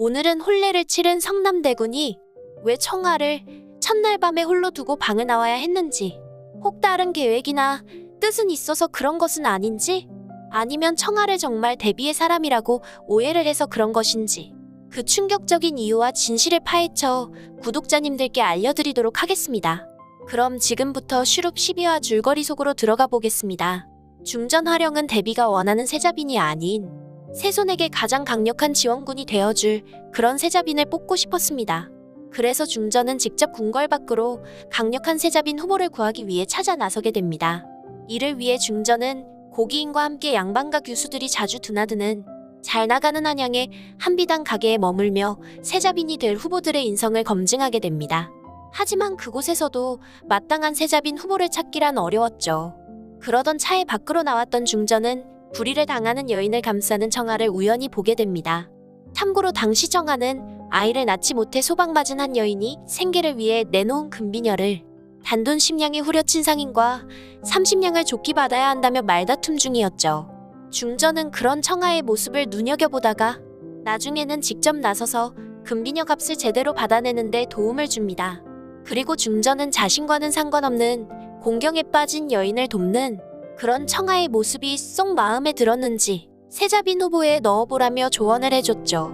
오늘은 혼례를 치른 성남대군이 왜 청아를 첫날 밤에 홀로 두고 방을 나와야 했는지, 혹 다른 계획이나 뜻은 있어서 그런 것은 아닌지, 아니면 청아를 정말 대비의 사람이라고 오해를 해서 그런 것인지, 그 충격적인 이유와 진실을 파헤쳐 구독자님들께 알려드리도록 하겠습니다. 그럼 지금부터 슈룹 12화 줄거리 속으로 들어가 보겠습니다. 중전 활용은 대비가 원하는 세자빈이 아닌 세손에게 가장 강력한 지원군이 되어줄 그런 세자빈을 뽑고 싶었습니다. 그래서 중전은 직접 궁궐 밖으로 강력한 세자빈 후보를 구하기 위해 찾아 나서게 됩니다. 이를 위해 중전은 고기인과 함께 양반가 규수들이 자주 드나드는 잘 나가는 한양의 한비단 가게에 머물며 세자빈이 될 후보들의 인성을 검증하게 됩니다. 하지만 그곳에서도 마땅한 세자빈 후보를 찾기란 어려웠죠. 그러던 차에 밖으로 나왔던 중전은 불의를 당하는 여인을 감싸는 청아를 우연히 보게 됩니다. 참고로 당시 청아는 아이를 낳지 못해 소방맞은 한 여인이 생계를 위해 내놓은 금비녀를 단돈 10냥에 후려친 상인과 30냥을 족기받아야 한다며 말다툼 중이었죠. 중전은 그런 청아의 모습을 눈여겨보다가 나중에는 직접 나서서 금비녀 값을 제대로 받아내는데 도움을 줍니다. 그리고 중전은 자신과는 상관없는 공경에 빠진 여인을 돕는 그런 청아의 모습이 쏙 마음에 들었는지 세자빈 후보에 넣어보라며 조언을 해줬죠.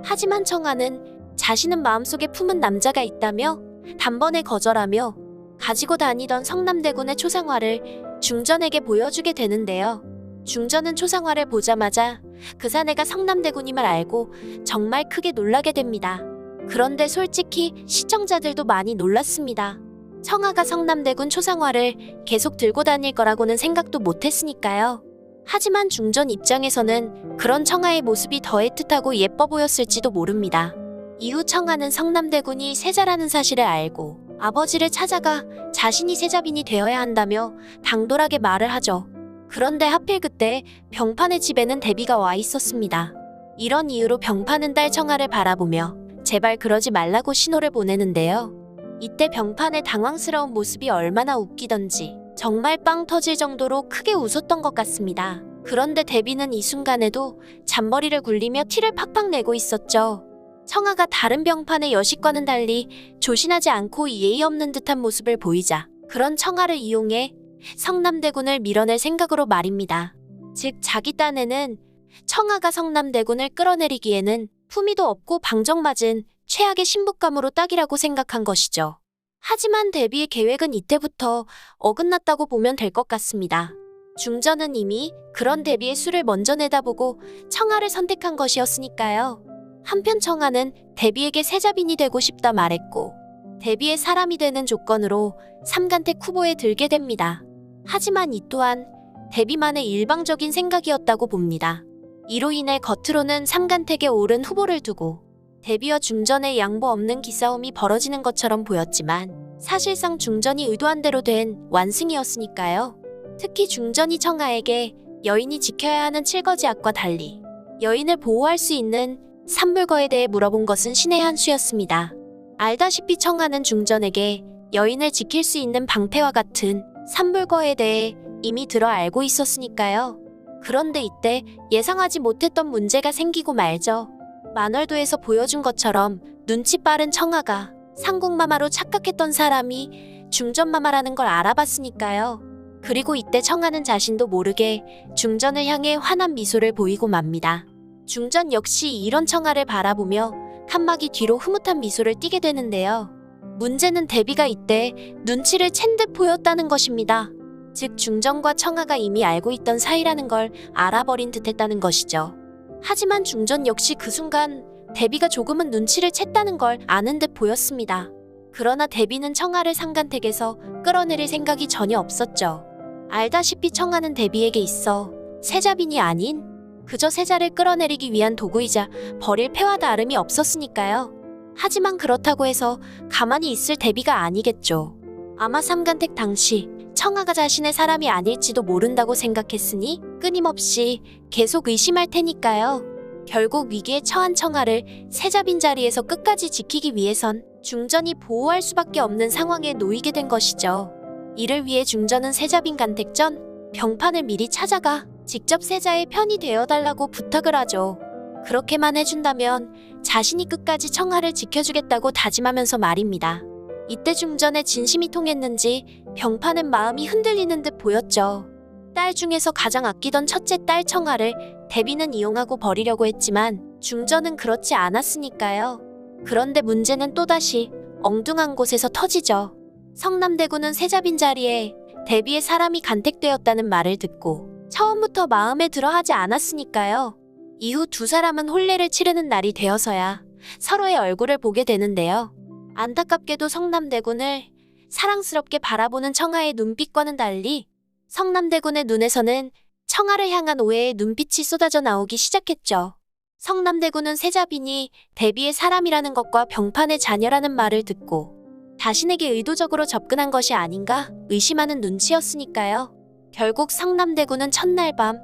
하지만 청아는 자신은 마음속에 품은 남자가 있다며 단번에 거절하며 가지고 다니던 성남대군의 초상화를 중전에게 보여주게 되는데요. 중전은 초상화를 보자마자 그 사내가 성남대군임을 알고 정말 크게 놀라게 됩니다. 그런데 솔직히 시청자들도 많이 놀랐습니다. 청아가 성남대군 초상화를 계속 들고 다닐 거라고는 생각도 못했으니까요. 하지만 중전 입장에서는 그런 청아의 모습이 더 애틋하고 예뻐 보였을지도 모릅니다. 이후 청아는 성남대군이 세자라는 사실을 알고 아버지를 찾아가 자신이 세자빈이 되어야 한다며 당돌하게 말을 하죠. 그런데 하필 그때 병판의 집에는 대비가 와 있었습니다. 이런 이유로 병판은 딸 청아를 바라보며 제발 그러지 말라고 신호를 보내는데요. 이때 병판의 당황스러운 모습이 얼마나 웃기던지 정말 빵 터질 정도로 크게 웃었던 것 같습니다. 그런데 대비는 이 순간에도 잔머리를 굴리며 티를 팍팍 내고 있었죠. 청아가 다른 병판의 여식과는 달리 조신하지 않고 예의 없는 듯한 모습을 보이자 그런 청아를 이용해 성남대군을 밀어낼 생각으로 말입니다. 즉 자기 딴에는 청아가 성남대군을 끌어내리기에는 품위도 없고 방정맞은 최악의 신부감으로 딱이라고 생각한 것이죠. 하지만 대비의 계획은 이때부터 어긋났다고 보면 될 것 같습니다. 중전은 이미 그런 대비의 수를 먼저 내다보고 청아를 선택한 것이었으니까요. 한편 청아는 대비에게 세자빈이 되고 싶다 말했고 대비의 사람이 되는 조건으로 삼간택 후보에 들게 됩니다. 하지만 이 또한 대비만의 일방적인 생각이었다고 봅니다. 이로 인해 겉으로는 삼간택에 오른 후보를 두고 대비와 중전의 양보 없는 기싸움이 벌어지는 것처럼 보였지만 사실상 중전이 의도한 대로 된 완승이었으니까요. 특히 중전이 청아에게 여인이 지켜야 하는 칠거지약과 달리 여인을 보호할 수 있는 산불거에 대해 물어본 것은 신의 한 수였습니다. 알다시피 청아는 중전에게 여인을 지킬 수 있는 방패와 같은 산불거에 대해 이미 들어 알고 있었으니까요. 그런데 이때 예상하지 못했던 문제가 생기고 말죠. 만월도에서 보여준 것처럼 눈치 빠른 청아가 상궁마마로 착각했던 사람이 중전마마라는 걸 알아봤으니까요. 그리고 이때 청아는 자신도 모르게 중전을 향해 환한 미소를 보이고 맙니다. 중전 역시 이런 청아를 바라보며 칸막이 뒤로 흐뭇한 미소를 띠게 되는데요. 문제는 대비가 이때 눈치를 챈 듯 보였다는 것입니다. 즉 중전과 청아가 이미 알고 있던 사이라는 걸 알아버린 듯 했다는 것이죠. 하지만 중전 역시 그 순간 대비가 조금은 눈치를 챘다는 걸 아는 듯 보였습니다. 그러나 대비는 청아를 상간택에서 끌어내릴 생각이 전혀 없었죠. 알다시피 청아는 대비에게 있어 세자빈이 아닌 그저 세자를 끌어내리기 위한 도구이자 버릴 패와 다름이 없었으니까요. 하지만 그렇다고 해서 가만히 있을 대비가 아니겠죠. 아마 삼간택 당시 청아가 자신의 사람이 아닐지도 모른다고 생각했으니 끊임없이 계속 의심할 테니까요. 결국 위기에 처한 청아를 세자빈 자리에서 끝까지 지키기 위해선 중전이 보호할 수밖에 없는 상황에 놓이게 된 것이죠. 이를 위해 중전은 세자빈 간택 전 병판을 미리 찾아가 직접 세자의 편이 되어달라고 부탁을 하죠. 그렇게만 해준다면 자신이 끝까지 청아를 지켜주겠다고 다짐하면서 말입니다. 이때 중전의 진심이 통했는지 병파는 마음이 흔들리는 듯 보였죠. 딸 중에서 가장 아끼던 첫째 딸 청아를 대비는 이용하고 버리려고 했지만 중전은 그렇지 않았으니까요. 그런데 문제는 또다시 엉뚱한 곳에서 터지죠. 성남대군은 세자빈 자리에 대비의 사람이 간택되었다는 말을 듣고 처음부터 마음에 들어 하지 않았으니까요. 이후 두 사람은 혼례를 치르는 날이 되어서야 서로의 얼굴을 보게 되는데요. 안타깝게도 성남대군을 사랑스럽게 바라보는 청아의 눈빛과는 달리 성남대군의 눈에서는 청아를 향한 오해의 눈빛이 쏟아져 나오기 시작했죠. 성남대군은 세자빈이 대비의 사람이라는 것과 병판의 자녀라는 말을 듣고 자신에게 의도적으로 접근한 것이 아닌가 의심하는 눈치였으니까요. 결국 성남대군은 첫날 밤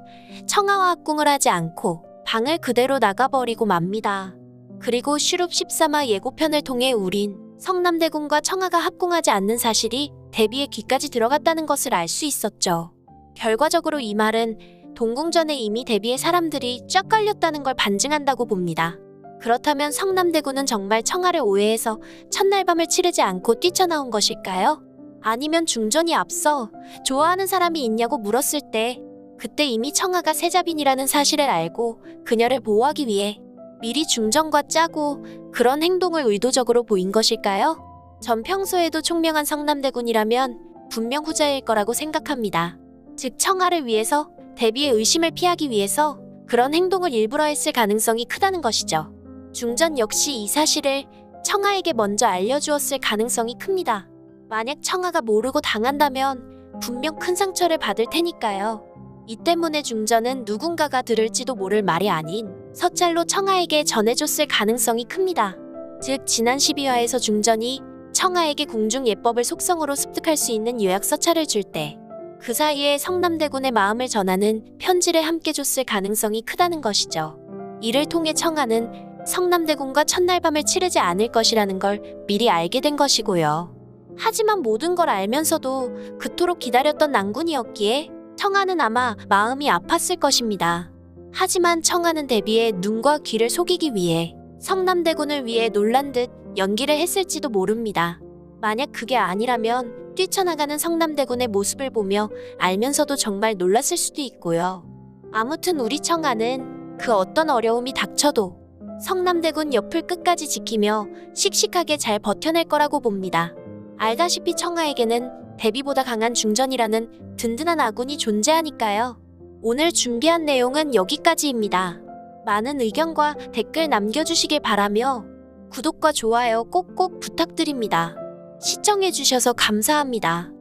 청아와 합궁을 하지 않고 방을 그대로 나가버리고 맙니다. 그리고 슈룹 13화 예고편을 통해 우린 성남대군과 청아가 합궁하지 않는 사실이 대비의 귀까지 들어갔다는 것을 알 수 있었죠. 결과적으로 이 말은 동궁전에 이미 대비의 사람들이 쫙 깔렸다는 걸 반증한다고 봅니다. 그렇다면 성남대군은 정말 청아를 오해해서 첫날 밤을 치르지 않고 뛰쳐나온 것일까요? 아니면 중전이 앞서 좋아하는 사람이 있냐고 물었을 때 그때 이미 청아가 세자빈이라는 사실을 알고 그녀를 보호하기 위해 미리 중전과 짜고 그런 행동을 의도적으로 보인 것일까요? 전 평소에도 총명한 성남대군이라면 분명 후자일 거라고 생각합니다. 즉 청아를 위해서 대비의 의심을 피하기 위해서 그런 행동을 일부러 했을 가능성이 크다는 것이죠. 중전 역시 이 사실을 청아에게 먼저 알려주었을 가능성이 큽니다. 만약 청아가 모르고 당한다면 분명 큰 상처를 받을 테니까요. 이 때문에 중전은 누군가가 들을지도 모를 말이 아닌 서찰로 청아에게 전해줬을 가능성이 큽니다. 즉 지난 12화에서 중전이 청아에게 궁중예법을 속성으로 습득할 수 있는 요약 서찰을 줄 때 그 사이에 성남대군의 마음을 전하는 편지를 함께 줬을 가능성이 크다는 것이죠. 이를 통해 청아는 성남대군과 첫날 밤을 치르지 않을 것이라는 걸 미리 알게 된 것이고요. 하지만 모든 걸 알면서도 그토록 기다렸던 난군이었기에 청아는 아마 마음이 아팠을 것입니다. 하지만 청아는 대비의 눈과 귀를 속이기 위해 성남대군을 위해 놀란 듯 연기를 했을지도 모릅니다. 만약 그게 아니라면 뛰쳐나가는 성남대군의 모습을 보며 알면서도 정말 놀랐을 수도 있고요. 아무튼 우리 청아는 그 어떤 어려움이 닥쳐도 성남대군 옆을 끝까지 지키며 씩씩하게 잘 버텨낼 거라고 봅니다. 알다시피 청아에게는 대비보다 강한 중전이라는 든든한 아군이 존재하니까요. 오늘 준비한 내용은 여기까지입니다. 많은 의견과 댓글 남겨주시길 바라며 구독과 좋아요 꼭꼭 부탁드립니다. 시청해주셔서 감사합니다.